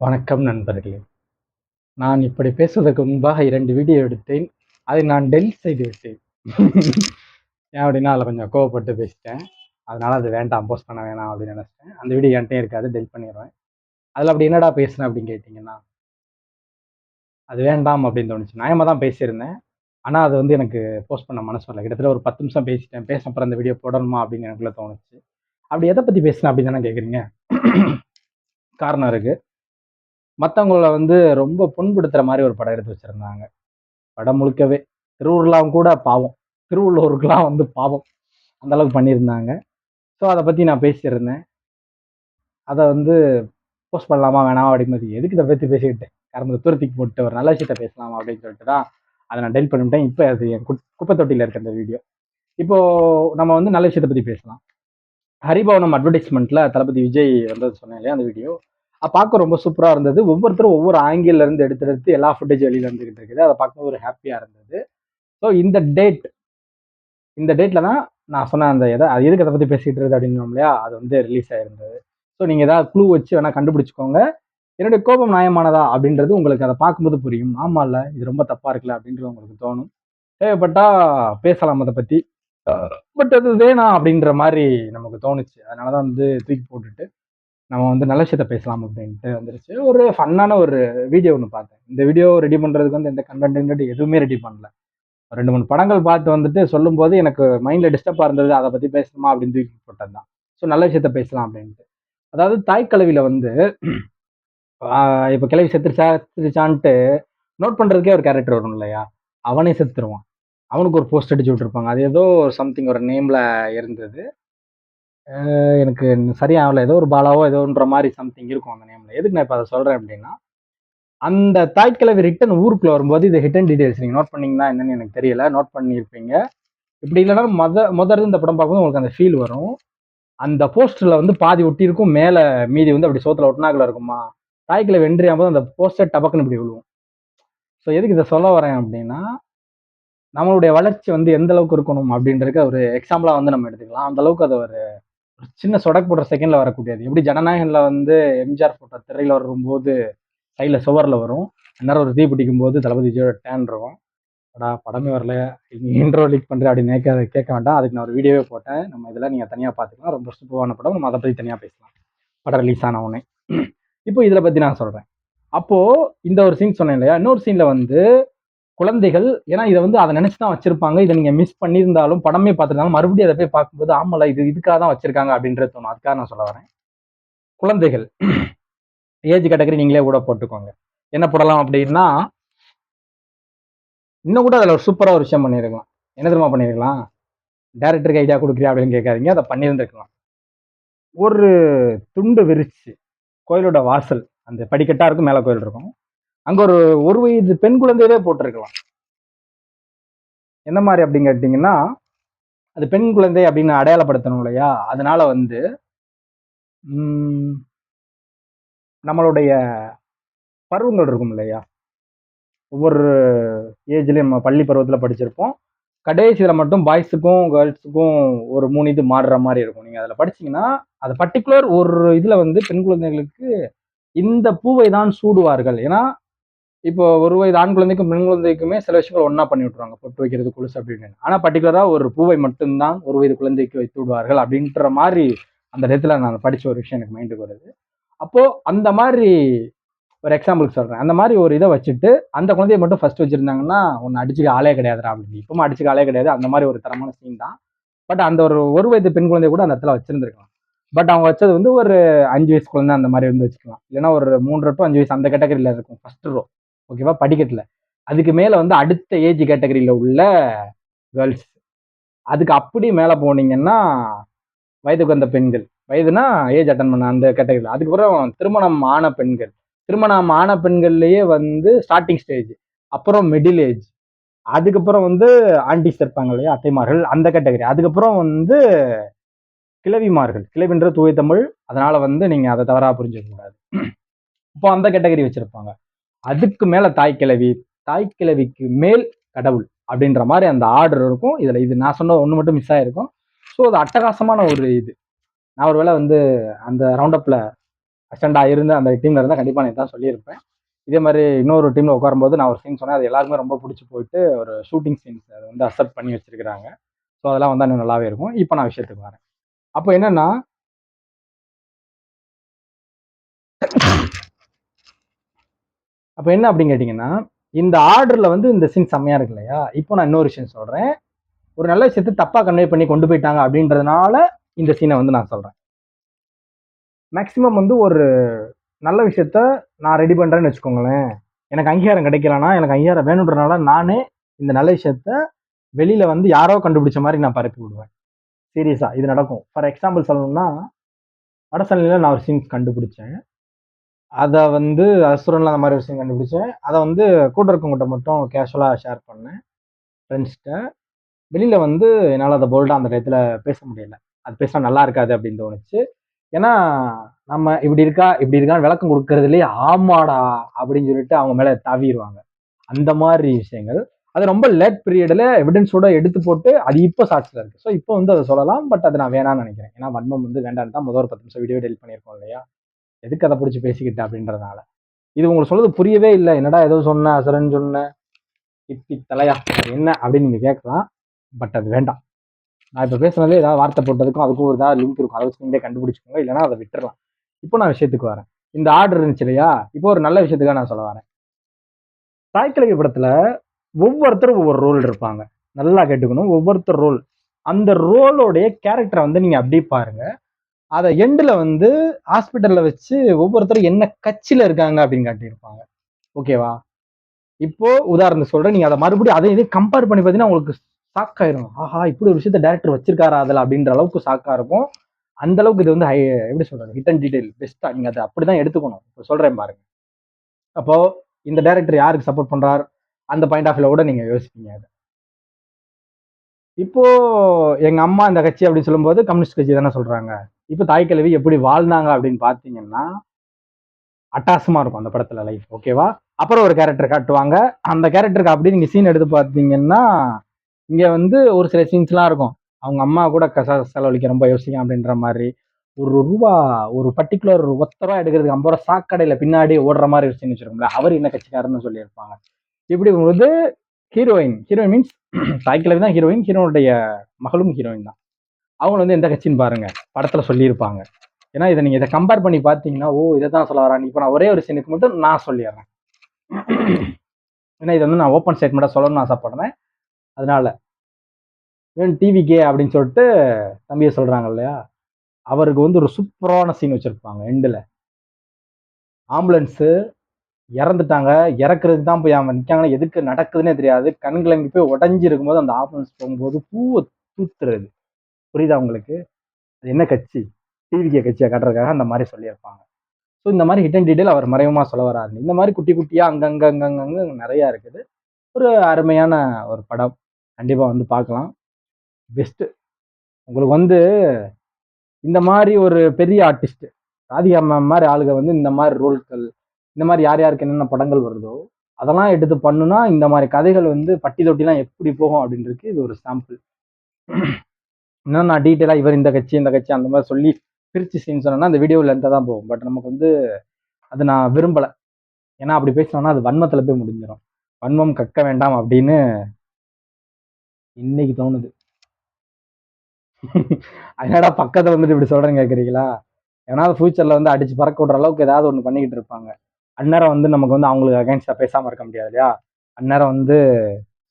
வணக்கம் நண்பர்களே. நான் இப்படி பேசுவதற்கு முன்பாக 2 வீடியோ எடுத்தேன். அதை நான் டெலீட் செய்து விட்டேன். ஏன் அப்படின்னா, அதில கொஞ்சம் கோவப்பட்டு பேசிட்டேன். அதனால அது வேண்டாம், போஸ்ட் பண்ண வேணாம் அப்படின்னு நினைச்சிட்டேன். அந்த வீடியோ என்ட்டயும் இருக்காது, டெலீட் பண்ணிருவேன். அதில அப்படி என்னடா பேசினேன் அப்படின்னு கேட்டீங்கன்னா, அது வேண்டாம் அப்படின்னு தோணுச்சு. நியாயமா தான் பேசியிருந்தேன். ஆனா, அது வந்து எனக்கு போஸ்ட் பண்ண மனசு வரல. கிட்டத்தட்ட ஒரு 10 நிமிஷம் பேசிட்டேன். பேசின அப்புறம் அந்த வீடியோ போடணுமா அப்படின்னு எனக்குள்ள தோணுச்சு. அப்படி எத பத்தி பேசினேன் அப்படின்னு தானே கேட்குறீங்க? காரணம் இருக்கு. மத்தவங்கள வந்து ரொம்ப புண்படுத்துற மாரி ஒரு படம் எடுத்து வச்சிருந்தாங்க. படம் முழுக்கவே. திருவள்ளுவலாம் கூட பாவம். திருவள்ளுவருக்குலாம் வந்து பாவம். அந்த அளவுக்கு பண்ணியிருந்தாங்க. ஸோ அத பத்தி நான் பேசியிருந்தேன். அத வந்து போஸ்ட் பண்ணலாமா? வேணாமா? அப்படிங்கும்போது எதுக்கு இத பத்தி பேசிக்கிட்டு? கருமத்த தூர தூக்கி போட்டு ஒரு நல்ல விஷயத்த பேசலாமா? அப்படின்னு சொல்லிட்டு தான் அத நான் டெலீட் பண்ணிவிட்டேன். இப்ப அது என் குப்பை தொட்டியில இருக்கு அந்த வீடியோ. இப்போ நம்ம வந்து நல்ல விஷயத்த பத்தி பேசலாம். ஹரிபவனம் அட்வர்டைஸ்மென்ட்ல தளபதி விஜய் வந்தது சொன்னேன் இல்லையா அந்த வீடியோ. பார்க்க ரொம்ப சூப்பரா இருந்தது. ஒவ்வொருத்தரும் ஒவ்வொரு ஆங்கிள்ல இருந்து எடுத்து எடுத்து எல்லா ஃபுட்டேஜ் வெளியில வந்துகிட்டு இருக்குது. அத பார்க்கும்போது ஒரு ஹேப்பியா இருந்தது. ஸோ இந்த டேட்ல தான் நான் சொன்ன அந்த அது எதுக்கு அதை பத்தி பேசிட்டு இருக்குது அப்படின்னோம் இல்லையா, அது வந்து ரிலீஸ் ஆயிருந்தது. ஸோ நீங்க ஏதாவது க்ளூ வச்சு வேணா கண்டுபிடிச்சுக்கோங்க. என்னுடைய கோபம் நியாயமானதா அப்படின்றது உங்களுக்கு அதை பார்க்கும்போது புரியும். ஆமால்ல, இது ரொம்ப தப்பா இருக்குல்ல அப்படின்றது உங்களுக்கு தோணும். தேவைப்பட்டா பேசலாம் அதை பத்தி. பட் அது வேணாம் அப்படின்ற மாதிரி நமக்கு தோணுச்சு. அதனாலதான் வந்து தூக்கி போட்டுட்டு நம்ம வந்து நல்ல விஷயத்த பேசலாம் அப்படின்ட்டு வந்துருச்சு. ஒரு ஃபன்னான ஒரு வீடியோ ஒன்று பார்த்தேன். இந்த வீடியோ ரெடி பண்றதுக்கு வந்து எந்த கண்டென்ட் எதுவுமே ரெடி பண்ணல. 2, 3 படங்கள் பார்த்து வந்துட்டு சொல்லும்போது எனக்கு மைண்ட்ல டிஸ்டர்பா இருந்தது. அத பத்தி பேசணுமா அப்படின்னு தூக்கி போட்டது தான். ஸோ நல்ல விஷயத்த பேசலாம் அப்படின்ட்டு. அதாவது தாய் கலவில வந்து ஆ இப்ப கிழவி செத்துருச்சான்ட்டு நோட் பண்றதுக்கே ஒரு கேரக்டர் வரும் இல்லையா? அவனே செத்துருவான். அவனுக்கு ஒரு போஸ்ட் அடிச்சு விட்டுருப்பாங்க. அது ஏதோ சம்திங் ஒரு நேம்ல இருந்தது. எனக்கு சரியா ஞாபகம் ஏதோ ஒரு பாலாவோ ஏதோன்ற மாரி சம்திங் இருக்கும் அந்த நேம்ல. எதுக்கு நான் இப்ப அத சொல்றேன் அப்படின்னா, அந்த தாய் கிழவி ரிட்டர்ன் ஊருக்குள்ள வரும்போது இது ஹிட்டன் டீடைல்ஸ் நீங்க நோட் பண்ணீங்கன்னா என்னன்னு எனக்கு தெரியல. நோட் பண்ணியிருப்பீங்க. இப்படி இல்லைன்னா முதல்ல இந்த படம் பார்க்கும்போது உங்களுக்கு அந்த ஃபீல் வரும். அந்த போஸ்டர்ல வந்து பாதி ஒட்டி இருக்கும். மேல மீதி வந்து அப்படி சோத்துல ஒட்டினாக்குள்ள இருக்குமா. தாய்க்குள்ள வென்றியாகும் போது அந்த போஸ்டர் டபக்குன்னு இப்படி விழுவும். ஸோ எதுக்கு இதை சொல்ல வரேன் அப்படின்னா, நம்மளுடைய வளர்ச்சி வந்து எந்த அளவுக்கு இருக்கணும் அப்படின்றதுக்கு ஒரு எக்ஸாம்பிளா வந்து நம்ம எடுத்துக்கலாம். அந்த அளவுக்கு அது ஒரு சின்ன சொடக்கு போடுற செகண்ட்ல வரக்கூடியது. எப்படி ஜனநாயகன்ல வந்து எம்ஜிஆர் போட்டோ திரையில வரும்போது சைட்ல சுவர்ல வரும். அந்நேரம் ஒரு தீ பிடிக்கும் போது தளபதி விஜயோட டேன் இருக்கும். படமே வரல, இன்ட்ரோ லீக் பண்றேன் அப்படின்னு கேட்க வேண்டாம். அதுக்கு நான் ஒரு வீடியோவே போட்டேன். நம்ம இதெல்லாம் நீங்க தனியா பார்த்துக்கலாம். ரொம்ப சூப்பரான படம். நம்ம அதை பத்தி தனியா பேசலாம். படம் ரிலீஸ் ஆன உடனே. இப்போ இதை பத்தி நான் சொல்றேன். அப்போ இந்த ஒரு சீன் சொன்னேன் இல்லையா, இன்னொரு சீன்ல வந்து குழந்தைகள், ஏன்னா இதை வந்து அதை நினைச்சுதான் வச்சிருப்பாங்க. இதை நீங்க மிஸ் பண்ணியிருந்தாலும் படமே பார்த்திருந்தாலும் மறுபடியும் அதை போய் பார்க்கும்போது ஆமால இது இதுக்காக தான் வச்சிருக்காங்க அப்படின்றது தோணும். அதுக்காக நான் சொல்ல வரேன். குழந்தைகள் ஏஜ் கேட்டகரி நீங்களே கூட போட்டுக்கோங்க. என்ன போடலாம் அப்படின்னா, இன்னும் கூட அதுல ஒரு சூப்பரா ஒரு விஷயம் பண்ணிருக்கலாம். என்ன தெரியுமா பண்ணிருக்கலாம்? டைரக்டருக்கு ஐடியா குடுக்குறியா அப்படின்னு கேட்காதீங்க. அத பண்ணியிருந்திருக்கலாம். ஒரு துண்டு விரிச்சு, கோயிலோட வாசல், அந்த படிக்கட்டா இருக்கும், மேல கோயில் இருக்கும். அங்க ஒரு 1 வயது பெண் குழந்தையவே போட்டிருக்கலாம். எந்த மாரி அப்படின்னு கேட்டீங்கன்னா, அது பெண் குழந்தை அப்படின்னு அடையாளப்படுத்தணும் இல்லையா? அதனால வந்து ம் நம்மளுடைய பருவங்கள் இருக்கும் இல்லையா? ஒவ்வொரு ஏஜ்லயும் நம்ம பள்ளி பருவத்துல படிச்சிருப்போம். கடைசியில மட்டும் பாய்ஸுக்கும், கேர்ள்ஸுக்கும் ஒரு 3 இது மாறுற மாரி இருக்கும். நீங்க அதுல படிச்சீங்கன்னா, அது பர்ட்டிகுலர் ஒரு இதுல வந்து பெண் குழந்தைகளுக்கு இந்த பூவை தான் சூடுவார்கள். ஏன்னா, இப்போ ஒரு வயது ஆண் குழந்தைக்கும், பெண் குழந்தைக்குமே சில விஷயங்கள் ஒண்ணா பண்ணி விட்டுருவாங்க. பொட்டு வைக்கிறது, கொலுசு அப்படின்னு. ஆனா பர்ட்டிகுலரா ஒரு பூவை மட்டும் தான் ஒரு வயது குழந்தைக்கு வைத்து விடுவார்கள் அப்படின்ற மாரி அந்த இடத்துல நான் படிச்ச ஒரு விஷயம் எனக்கு மைண்டுக்கு வருது. அப்போ அந்த மாரி ஒரு எக்ஸாம்பிளுக்கு சொல்றேன். அந்த மாரி ஒரு இத வச்சுட்டு, அந்த குழந்தைய மட்டும் ஃபர்ஸ்ட் வச்சிருந்தாங்கன்னா, உன்ன அடிச்சுக்க ஆளே கிடையாதுடா அப்படின்னு. இப்பவும் அடிச்சுக்க ஆளே கிடையாது. அந்த மாரி ஒரு தரமான சீன் தான். பட் அந்த ஒரு வயது பெண் குழந்தைய கூட அந்த இடத்துல வச்சிருந்திருக்கலாம். பட் அவங்க வச்சது வந்து ஒரு 5 வயசு குழந்தை அந்த மாரி வந்து வச்சுக்கலாம். இல்லன்னா ஒரு 3 டூ 5 வயசு அந்த கேட்டகரியில இருக்கும். First row. ஓகேவா? படிக்கட்டுல. அதுக்கு மேல வந்து அடுத்த ஏஜ் கேட்டகரியில உள்ள கேர்ல்ஸ். அதுக்கு அப்படி மேல போனீங்கன்னா, வயதுக்கு வந்த பெண்கள். வயதுனா ஏஜ் அட்டெண்ட் பண்ண அந்த கேட்டகரில. அதுக்கப்புறம் திருமணம் ஆன பெண்கள். திருமணம் ஆன பெண்கள்லயே வந்து ஸ்டார்ட்டிங் ஸ்டேஜ். அப்புறம் மிடில் ஏஜ். அதுக்கப்புறம் வந்து ஆன்டீஸ் இருப்பாங்க இல்லையா? அத்தைமார்கள். அந்த கேட்டகரி. அதுக்கப்புறம் வந்து கிழவிமார்கள். கிழவின்றது தூய தமிழ். அதனால வந்து நீங்க அத தவறா புரிஞ்சுக்க கூடாது. இப்போ அந்த கேட்டகரி வச்சிருப்பாங்க. அதுக்கு மேல தாய் கிழவி. தாய் கிழவிக்கு மேல் கடவுள். அப்படின்ற மாரி அந்த ஆர்டர் இருக்கும். இதுல இது நான் சொன்ன ஒண்ணு மட்டும் மிஸ் ஆயிருக்கும். ஸோ அது அட்டகாசமான ஒரு இது. நான் ஒரு வேளை வந்து அந்த ரவுண்ட் அப்ல அசிஸ்டண்டாக இருந்து அந்த டீமில் இருந்தால் கண்டிப்பாக நான் தான் சொல்லியிருப்பேன். இதே மாதிரி இன்னொரு டீமில் உட்காரும்போது நான் ஒரு சீன் சொன்னேன். அது எல்லாருக்குமே ரொம்ப பிடிச்சி போயிட்டு ஒரு ஷூட்டிங் சீன்ஸ் அதை வந்து அக்செப்ட் பண்ணி வச்சிருக்கிறாங்க. ஸோ அதெல்லாம் வந்து இன்னும் நல்லாவே இருக்கும். இப்போ நான் விஷயத்துக்கு வரேன். அப்போ என்னன்னா அப்போ என்ன அப்படின்னு கேட்டிங்கன்னா, இந்த ஆர்டரில் வந்து இந்த சீன் செம்மையா இருக்கு இல்லையா? இப்போ நான் இன்னொரு விஷயம் சொல்கிறேன். ஒரு நல்ல விஷயத்தை தப்பாக கன்வே பண்ணி கொண்டு போயிட்டாங்க அப்படின்றதுனால இந்த சீனை வந்து நான் சொல்கிறேன். மேக்ஸிமம் வந்து ஒரு நல்ல விஷயத்த நான் ரெடி பண்ணுறேன்னு வச்சுக்கோங்களேன். எனக்கு அங்கீகாரம் கிடைக்கலன்னா, எனக்கு அங்கீகாரம் வேணுன்றனால நானே இந்த நல்ல விஷயத்த வெளியில வந்து யாரோ கண்டுபிடிச்ச மாதிரி நான் பரப்பி விடுவேன். சீரியஸா இது நடக்கும். ஃபார் எக்ஸாம்பிள் சொல்லணும்னா, வடசென்னையில நான் ஒரு சீன்ஸ் கண்டுபிடிச்சேன். அத வந்து அசுரன்ல அந்த மாதிரி ஒரு சீன் கண்டுபிடிச்சேன். அத வந்து கூட இருக்கவங்ககிட்ட மட்டும் கேஷுவலா ஷேர் பண்ணேன் ஃப்ரெண்ட்ஸ்ட்ட. வெளியில வந்து என்னால அத போல்டா அந்த டயத்துல பேச முடியல. அது பேசினா நல்லா இருக்காது அப்படின்னு தோணுச்சு. ஏன்னா, நம்ம இப்படி இருக்கா, இப்படி இருக்கான்னு விளக்கம் குடுக்கறதுலயே, ஆமாடா! அப்படின்னு சொல்லிட்டு அவங்க மேல தாவிருவாங்க. அந்த மாரி விஷயங்கள். அது ரொம்ப லேட் பீரியட்ல எவிடன்ஸோட எடுத்து போட்டு, அது இப்ப சாட்சில இருக்கு. ஸோ இப்போ வந்து அத சொல்லலாம். பட் அது நான் வேணான்னு நெனைக்கிறேன். ஏன்னா வன்மம் வந்து வேண்டான்னு தான் முதல் ஒரு 10 நிமிஷம் வீடியோ டெலிட் பண்ணியிருக்கோம் இல்லையா? எதுக்கு அத புடிச்சு பேசிக்கிட்டு அப்படின்றதுனால. இது உங்களுக்கு சொல்றது புரியவே இல்ல. என்னடா ஏதோ சொன்ன, அசரன்னு சொன்ன, இத்தி தலையா அது என்ன அப்படின்னு நீங்க கேட்கலாம். பட் அது வேண்டாம். நான் இப்ப பேசுனதுல ஏதாவது வார்த்தை போட்டதுக்கும் அதுக்கும் ஒரு ஏதாவது லிங்க் இருக்கும். அத வச்சு நீங்களே கண்டுபிடிச்சுக்கோங்க. இல்லன்னா அத விட்டுறலாம். இப்போ நான் விஷயத்துக்கு வரேன். இந்த ஆர்டர் இருந்துச்சு இல்லையா? இப்போ ஒரு நல்ல விஷயத்துக்காக நான் சொல்ல வரேன். தாய்க்கிழவி படத்துல ஒவ்வொருத்தரும் ஒவ்வொரு ரோல் இருப்பாங்க. நல்லா கேட்டுக்கணும். ஒவ்வொருத்தர் ரோல். அந்த ரோலோடைய கேரக்டர வந்து நீங்க அப்படியே பாருங்க. அத எண்டுல வந்து ஹாஸ்பிட்டல்ல வச்சு ஒவ்வொருத்தரும் என்ன கட்சியில இருக்காங்க அப்படின்னு காட்டியிருப்பாங்க. ஓகேவா? இப்போ உதாரணத்துக்கு சொல்றேன். நீங்க அத மறுபடியும் அதையும் இதையும் கம்பேர் பண்ணி பார்த்தீங்கன்னா, உங்களுக்கு ஷாக் ஆயிரும். ஆஹா! இப்படி ஒரு விஷயத்த டைரக்டர் வச்சிருக்காரா அதுல அப்படின்ற அளவுக்கு ஷாக்கா இருக்கும். அந்த அளவுக்கு இது வந்து எப்படி சொல்றது? ஹிட் அண்ட் டீடைல் பெஸ்ட்டா நீங்க அத அப்படிதான் எடுத்துக்கணும். இப்ப சொல்றேன் பாருங்க. அப்போ இந்த டைரக்டர் யாருக்கு சப்போர்ட் பண்றார்? அந்த பாயிண்ட் ஆஃப் வியூல கூட நீங்க யோசிப்பீங்க அத. இப்போ எங்க அம்மா இந்த கட்சி அப்படின்னு சொல்லும்போது கம்யூனிஸ்ட் கட்சி தானே சொல்றாங்க. இப்ப தாய் கிழவி எப்படி வாழ்ந்தாங்க அப்படின்னு பார்த்தீங்கன்னா, அட்டகாசமா இருக்கும் அந்த படத்துல லைஃப். ஓகேவா? அப்புறம் ஒரு கேரக்டர் காட்டுவாங்க. அந்த கேரக்டருக்கு அப்படியே நீங்க சீன் எடுத்து பார்த்தீங்கன்னா, இங்க வந்து ஒரு சில சீன்ஸ்லாம் இருக்கும். அவங்க அம்மா கூட செலவழிக்க ரொம்ப யோசிக்கும் அப்படின்ற மாரி. ரூ. 1 ஒரு பர்ட்டிகுலர் ரூ. 10 எடுக்கிறதுக்கு ரூ. 50 சாக்கடையில பின்னாடி ஓடுற மாரி ஒரு சீன் வச்சிருக்கும்ல. அவர் என்ன கட்சிக்காரன்னு சொல்லியிருப்பாங்க. இப்படி வந்து ஹீரோயின் மீன்ஸ் தாய் கிழவி தான் ஹீரோயின். ஹீரோனுடைய மகளும் ஹீரோயின் தான். அவங்க வந்து எந்த கட்சின்னு பாருங்க. படத்துல சொல்லியிருப்பாங்க. ஏன்னா இத கம்பேர் பண்ணி பார்த்தீங்கன்னா, ஓ! இததான் சொல்ல வரான்னு. இப்ப நான் ஒரே ஒரு சீனுக்கு மட்டும் நான் சொல்லிர்றேன். ஏன்னா இத வந்து நான் ஓப்பன் ஸ்டேட்மெண்ட்டா சொல்லணும்னு ஆசைப்படுறேன். அதனால டிவிகே அப்படின்னு சொல்லிட்டு தம்பிய சொல்றாங்க இல்லையா? அவருக்கு வந்து ஒரு சூப்பரான சீன் வச்சிருப்பாங்க எண்டுல. ஆம்புலன்ஸ் இறந்துட்டாங்க. இறக்குறதுக்கு தான் போய் அவங்க நிக்காங்கன்னா, எதுக்கு நடக்குதுன்னே தெரியாது. கண் கலங்கி போய் உடைஞ்சு இருக்கும்போது அந்த ஆம்புலன்ஸ் போகும்போது பூவ தூத்துறது. புரியுதா உங்களுக்கு? அது என்ன கட்சி? டிவிகே கட்சிய காட்டுறதுக்காக அந்த மாரி சொல்லியிருப்பாங்க. ஸோ இந்த மாரி ஹிட் அண்ட் டீடைல் அவர் மறைமுகமா சொல்ல வராரு. இந்த மாரி குட்டி குட்டியா அங்கங்க நெறைய இருக்குது. ஒரு அருமையான ஒரு படம். கண்டிப்பா வந்து பார்க்கலாம். பெஸ்ட். உங்களுக்கு வந்து இந்த மாரி ஒரு பெரிய ஆர்டிஸ்ட், ராதிகா மேம் மாரி ஆளுக வந்து இந்த மாரி ரோல்கள், இந்த மாரி யார் யாருக்கு என்னென்ன படங்கள் வருதோ, அதெல்லாம் எடுத்து பண்ணுனா, இந்த மாரி கதைகள் வந்து பட்டி தொட்டிலாம் எப்படி போகும் அப்படின்றதுக்கு இது ஒரு சாம்பிள். இன்னும் நான் டீட்டெயிலா இவர் இந்த கட்சி அந்த மாரி சொல்லி பிரிச்சு சீன் சொன்னேன்னா, அந்த வீடியோ லென்த்தா தான் போகும். பட் நமக்கு வந்து அது நான் விரும்பல. ஏன்னா அப்படி பேசினோம்னா, அது வன்மத்துல போய் முடிஞ்சிரும். வன்மம் கக்க வேண்டாம் அப்படின்னு இன்னைக்கு தோணுது. என்னடா பக்கத்துல வந்துட்டு இப்படி சொல்றேன்னு கேட்கிறீங்களா? ஏன்னா ஃபியூச்சர்ல வந்து அடிச்சு பறக்க விடுற அளவுக்கு ஏதாவது ஒண்ணு பண்ணிக்கிட்டு இருப்பாங்க. அந்நேரம் வந்து நமக்கு வந்து அவங்களுக்கு அகைன்ஸ்டா பேசாம இருக்க முடியாது இல்லையா? அந்நேரம் வந்து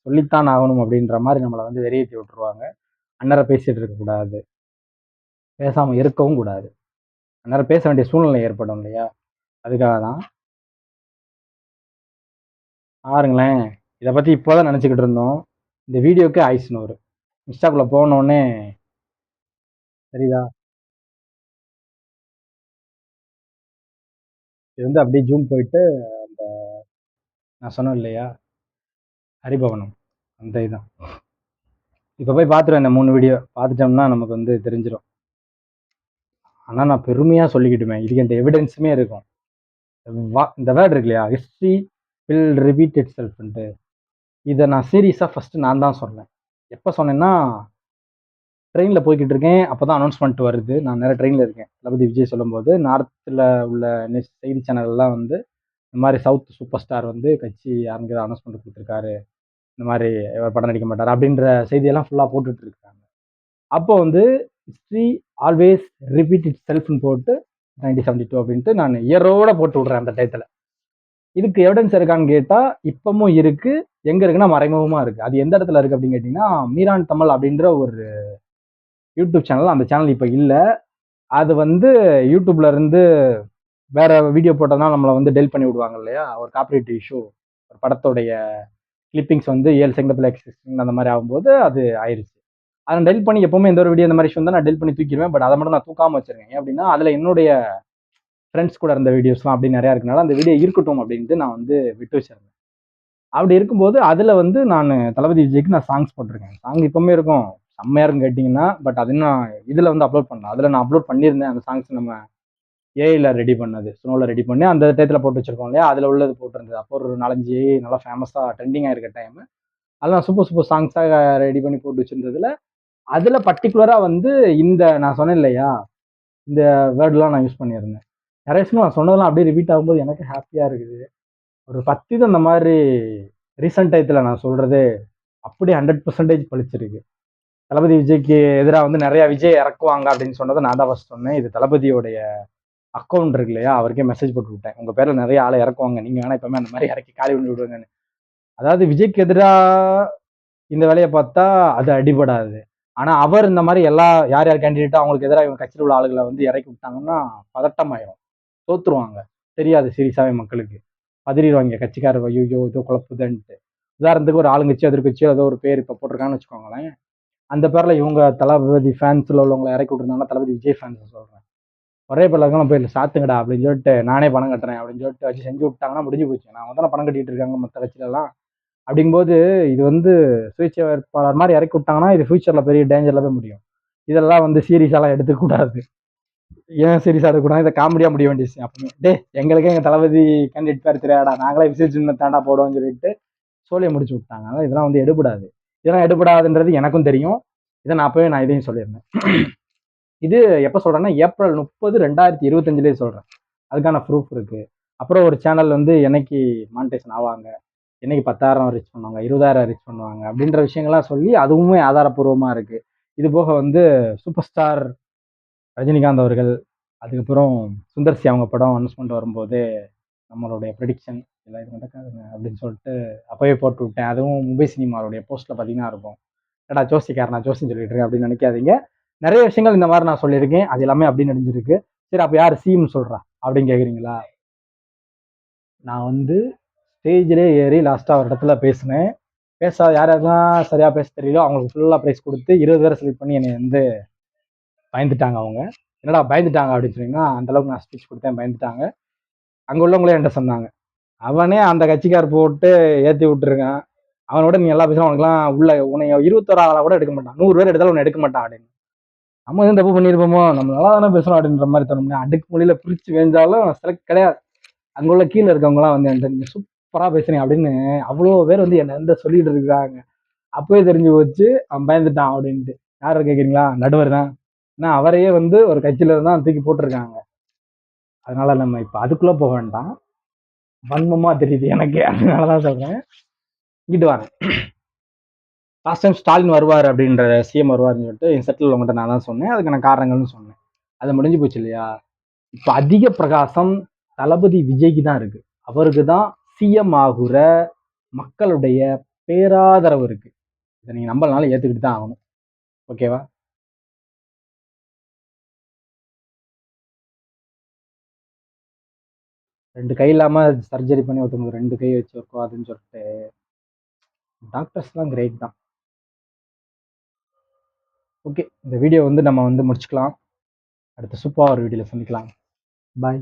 சொல்லித்தான் ஆகணும் அப்படின்ற மாரி நம்மள வந்து வெறியேத்தி விட்டுருவாங்க. அந்நேரம் பேசிட்டு இருக்கக்கூடாது. பேசாம இருக்கவும் கூடாது. அந்நேரம் பேச வேண்டிய சூழ்நிலை ஏற்படும் இல்லையா? அதுக்காக தான். பாருங்களேன். இத பத்தி இப்பதான் நினைச்சுக்கிட்டு இருந்தோம். இந்த வீடியோக்கு ஆயுசு 100. இன்ஸ்டாக்குள்ள போனோனே தெரியுதா? இது வந்து அப்படியே ஜூம் போயிட்டு நான் சொன்னேன் இல்லையா? ஹரிபவனம். அந்த இதான். இப்ப போய் பார்த்துருவேன் இந்த 3 வீடியோ. பார்த்துட்டோம்னா நமக்கு வந்து தெரிஞ்சிரும். ஆனா நான் பெருமையா சொல்லிக்கிட்டுமே. இதுக்கு எந்த எவிடன்ஸுமே இருக்கும். இந்த வேர்ட் இருக்கு இல்லையா? ஹிஸ்டரி வில் ரிப்பீட் இட்செல்ஃப்ன்ட்டு. இத நான் சீரியஸா ஃபர்ஸ்ட் நான் தான் சொன்னேன். எப்ப சொன்னேன்னா, ட்ரெயினில் போய்கிட்டு இருக்கேன். அப்போ தான் அனௌன்ஸ்மெண்ட் வருது. நான் நேரா ட்ரெயினில் இருக்கேன். தளபதி விஜய் சொல்லும்போது, நார்த்தில் உள்ள செய்தி சேனல்லாம் வந்து, இந்த மாரி சவுத் சூப்பர் ஸ்டார் வந்து கட்சி ஆரம்பிக்கிறதா அனௌன்ஸ்மெண்ட் குடுத்துருக்காரு. இந்த மாரி இவர் படம் நடிக்க மாட்டாரு. அப்படின்ற செய்தியெல்லாம் ஃபுல்லா போட்டுட்டு இருக்காங்க. அப்போ வந்து ஹிஸ்டரி ஆல்வேஸ் ரிப்பீட் இட் செல்ஃப்னு போட்டு 1972 அப்படின்ட்டு நான் இயரோட போட்டு விடுறேன் அந்த டயத்துல. இதுக்கு எவிடன்ஸ் இருக்கான்னு கேட்டா, இப்பமும் இருக்கு. எங்க இருக்குன்னா மறைமுகமா இருக்கு. அது எந்த இடத்துல இருக்கு அப்படின்னு கேட்டீங்கன்னா, மீரான் தமிழ் அப்படின்ற ஒரு யூடியூப் சேனல். அந்த சேனல் இப்ப இல்ல. அது வந்து யூடியூப்ல இருந்து வேற வீடியோ போட்டோம்னா நம்மள வந்து டெலிட் பண்ணி விடுவாங்க இல்லையா? ஒரு காப்பிரைட் இஷ்யூ. ஒரு படத்துடைய கிளிப்பிங்ஸ் வந்து 7 செகண்ட் அந்த மாதிரி ஆகும்போது அது ஆயிருச்சு. அதை டெலிட் பண்ணி எப்பவுமே எந்த ஒரு வீடியோ இந்த மாதிரி இஷ்யூ வந்தா நான் டெலிட் பண்ணி தூக்கிடுவேன். பட் அதை மட்டும் நான் தூக்காம வச்சிருக்கேன். ஏன் அப்படின்னா அதுல என்னுடைய ஃப்ரெண்ட்ஸ் கூட இருந்த வீடியோஸ்லாம் அப்படி நிறைய இருக்கனால அந்த வீடியோ இருக்கட்டும் அப்படின்ட்டு நான் வந்து விட்டு வச்சிருந்தேன். அப்படி இருக்கும்போது அதுல வந்து நான் தளபதி விஜய்க்கு நான் சாங்ஸ் போட்டிருக்கேன். சாங் இப்பவுமே இருக்கும். செம்மையா இருக்கும் கேட்டீங்கன்னா. பட் அது இன்னும் இதுல வந்து அப்லோட் பண்ணல. அதுல நான் அப்லோட் பண்ணியிருந்தேன். அந்த சாங்ஸ் நம்ம ஏஐல ரெடி பண்ணது. ஸ்னோல ரெடி பண்ணி அந்த டயத்துல போட்டு வச்சிருக்கோம் இல்லையா? அதுல உள்ளது போட்டிருந்தது. அப்போ ஒரு 4, 5 ஏஐ நல்லா ஃபேமஸா ட்ரெண்டிங் ஆயிருக்க டைம். அதெல்லாம் சூப்பர் சூப்பர் சாங்ஸா ரெடி பண்ணி போட்டு வச்சிருந்ததுல, அதுல பர்ட்டிகுலரா வந்து இந்த நான் சொன்னேன் இல்லையா? இந்த வேர்ட்லாம் நான் யூஸ் பண்ணியிருந்தேன். நிறைய விஷயம் நான் சொன்னதெல்லாம் அப்படியே ரிப்பீட் ஆகும்போது எனக்கு ஹாப்பியா இருக்குது. ஒரு 10 இது அந்த மாதிரி ரீசென்ட் டயத்துல நான் சொல்றது அப்படியே 100% பளிச்சிருக்கு. தளபதி விஜய்க்கு எதிரா வந்து நிறைய விஜய் இறக்குவாங்க அப்படின்னு சொன்னதை நான் தான் ஃபர்ஸ்ட் சொன்னேன். இது தளபதியோடைய அக்கௌண்ட் இருக்கு இல்லையா? அவருக்கே மெசேஜ் போட்டு விட்டேன். உங்க பேர்ல நிறைய ஆளை இறக்குவாங்க. நீங்க வேணா இப்பவுமே அந்த மாதிரி இறக்கி காலி பண்ணி விடுங்கன்னு. அதாவது விஜய்க்கு எதிரா இந்த வேலையை பார்த்தா அது அடிபடாது. ஆனா அவர் இந்த மாதிரி யார் யார் கேண்டிடேட்டோ அவங்களுக்கு எதிராக இவங்க கட்சியில் உள்ள ஆளுகளை வந்து இறக்கி விட்டாங்கன்னா பதட்டமாயிரும். தோத்துருவாங்க. தெரியாது சீரியஸாவே மக்களுக்கு. பதறிடுவாங்க கட்சிக்காரர் ஐயோ ஏதோ குழப்புதுன்ட்டு. உதாரணத்துக்கு ஒரு ஆளுங்கட்சி எதிர்கட்சியோ ஏதோ ஒரு பேர் இப்ப போட்டிருக்காங்கன்னு வச்சுக்கோங்களேன். அந்த பேர்ல இவங்க தளபதி ஃபேன்ஸ்ல உள்ளவங்களை இறக்கி விட்டுருந்தாங்கன்னா தளபதி விஜய் ஃபேன்ஸ் சொல்றேன். ஒரே பேர்லாம் போய் சாத்துங்கடா அப்படின்னு சொல்லிட்டு நானே பணம் கட்டுறேன் அப்படின்னு சொல்லிட்டு வச்சு செஞ்சு விட்டாங்கன்னா முடிஞ்சு போச்சு. நான் வந்து பணம் கட்டிட்டு இருக்காங்க மற்ற கட்சியில எல்லாம். அப்படிங்கும்போது இது வந்து சுயேட்சை வேட்பாளர் மாதிரி இறக்கி விட்டாங்கன்னா இது ஃபியூச்சர்ல பெரிய டேஞ்சர்ல போய் முடியும். இதெல்லாம் வந்து சீரியஸாலாம் எடுத்துக்க கூடாது. ஏன் சீரியஸா எடுக்கக்கூடாது? இதை காமெடியா முடிய வேண்டிய விஷயம். அப்பவுமே எங்களுக்கே எங்க தளபதி கேண்டிடேட் பேர் தெரியாடா, நாங்களே விசேஷம் தாண்டா போடுவோம்னு சொல்லிட்டு சோழியை முடிச்சு விட்டாங்க. அதனால இதெல்லாம் வந்து எடுபடாது. இதெல்லாம் எடுபடாதுன்றது எனக்கும் தெரியும். இதை நான் அப்பவே நான் இதையும் சொல்லியிருந்தேன். இது எப்ப சொல்றேன்னா ஏப்ரல் 30, 2025 சொல்றேன். அதுக்கான ப்ரூஃப் இருக்கு. அப்புறம் ஒரு சேனல் வந்து என்னைக்கு மானிட்டேஷன் ஆவாங்க, என்னைக்கு 10,000 ரீச் பண்ணுவாங்க, 20,000 ரீச் பண்ணுவாங்க அப்படின்ற விஷயங்கள்லாம் சொல்லி அதுவுமே ஆதாரப்பூர்வமா இருக்கு. இது போக வந்து சூப்பர் ஸ்டார் ரஜினிகாந்த் அவர்கள், அதுக்கப்புறம் சுந்தர் சி அவங்க படம் அனௌன்ஸ்மெண்ட் வரும்போது நம்மளுடைய ப்ரெடிக்ஷன் எல்லாம் இது நடக்காதுங்க அப்படின்னு சொல்லிட்டு அப்பவே போட்டு விட்டேன். அதுவும் மும்பை சினிமாவுடைய போஸ்ட்ல பார்த்தீங்கன்னா இருக்கும். ஏடா ஜோசிக்காரன் நான் ஜோசியம் சொல்லிட்டு இருக்கேன் அப்படின்னு நினைக்காதீங்க. நிறைய விஷயங்கள் இந்த மாதிரி நான் சொல்லியிருக்கேன். அது எல்லாமே அப்படி நடந்திருக்கு. சரி அப்ப யார் சிஎம் சொல்றா அப்படின்னு கேக்குறீங்களா? நான் வந்து ஸ்டேஜ்லேயே ஏறி லாஸ்டா ஒரு இடத்துல பேசினேன். யார் யாரெல்லாம் சரியா பேச தெரியலோ அவங்களுக்கு ஃபுல்லா ப்ரைஸ் கொடுத்து 20 பேரை செலக்ட் பண்ணி என்னை வந்து பயந்துட்டாங்க அவங்க. என்னடா பயந்துட்டாங்க அப்படின்னு சொன்னீங்கன்னா அந்த அளவுக்கு நான் ஸ்பீச் கொடுத்தேன், பயந்துட்டாங்க. அங்க உள்ளவங்களே என்கிட்ட சொன்னாங்க. அவனே அந்த கட்சிக்கார் போட்டு ஏத்தி விட்டுருக்கான். அவனோட நீ எல்லா பேசும் அவனுக்குலாம் உள்ள உன்னை 21 ஆளா கூட எடுக்க மாட்டான். 100 பேர் எடுத்தாலும் உன்னை எடுக்க மாட்டான் அப்படின்னு. நம்ம எதுவும் தப்பு பண்ணியிருப்போமோ, நம்ம நல்லா தானே பேசணும் அப்படின்ற மாதிரி தோணும்னா அடுக்கு மொழியில பிரிச்சு வேஞ்சாலும் செலக்ட் கிடையாது. அங்க உள்ள கீழே இருக்கவங்கலாம் வந்து என்கிட்ட நீங்க சூப்பரா பேசுறீங்க அப்படின்னு அவ்வளோ பேர் வந்து என்ன வந்து சொல்லிட்டு இருக்காங்க. அப்பவே தெரிஞ்சு போச்சு அவன் பயந்துட்டான் அப்படின்ட்டு. யாரை கேட்குறீங்களா? நடுவர் தான். ஏன்னா அவரையே வந்து ஒரு கட்சியில தான் தூக்கி போட்டிருக்காங்க. அதனால நம்ம இப்ப அதுக்குள்ள போக வேண்டாம். வன்மமா தெரியுது எனக்கு. அதனாலதான் சொல்றேன். இங்கிட்டு வரேன். லாஸ்ட் டைம் ஸ்டாலின் வருவார் அப்படின்ற சிஎம் வருவார்னு சொல்லிட்டு என் செட்டில் உங்கள்கிட்ட நான் தான் சொன்னேன். அதுக்கான காரணங்கள்னு சொன்னேன். அது முடிஞ்சு போச்சு இல்லையா? இப்ப அதிக பிரகாசம் தளபதி விஜய்க்கு தான் இருக்கு. அவருக்கு தான் சிஎம் ஆகுற மக்களுடைய பேராதரவு இருக்கு. இதை நீங்க நம்பலனாலும் ஏத்துக்கிட்டு தான் ஆகணும். ஓகேவா? ரெண்டு கை இல்லாம சர்ஜரி பண்ணி ஒருத்தவங்க ரெண்டு கை வச்சு வைக்காதுன்னு சொல்லிட்டு டாக்டர்ஸ் தான் கிரேட் தான். ஓகே, இந்த வீடியோ வந்து நம்ம வந்து முடிச்சுக்கலாம். அடுத்த சூப்பர் ஒரு வீடியோல சந்திக்கலாம். பாய்.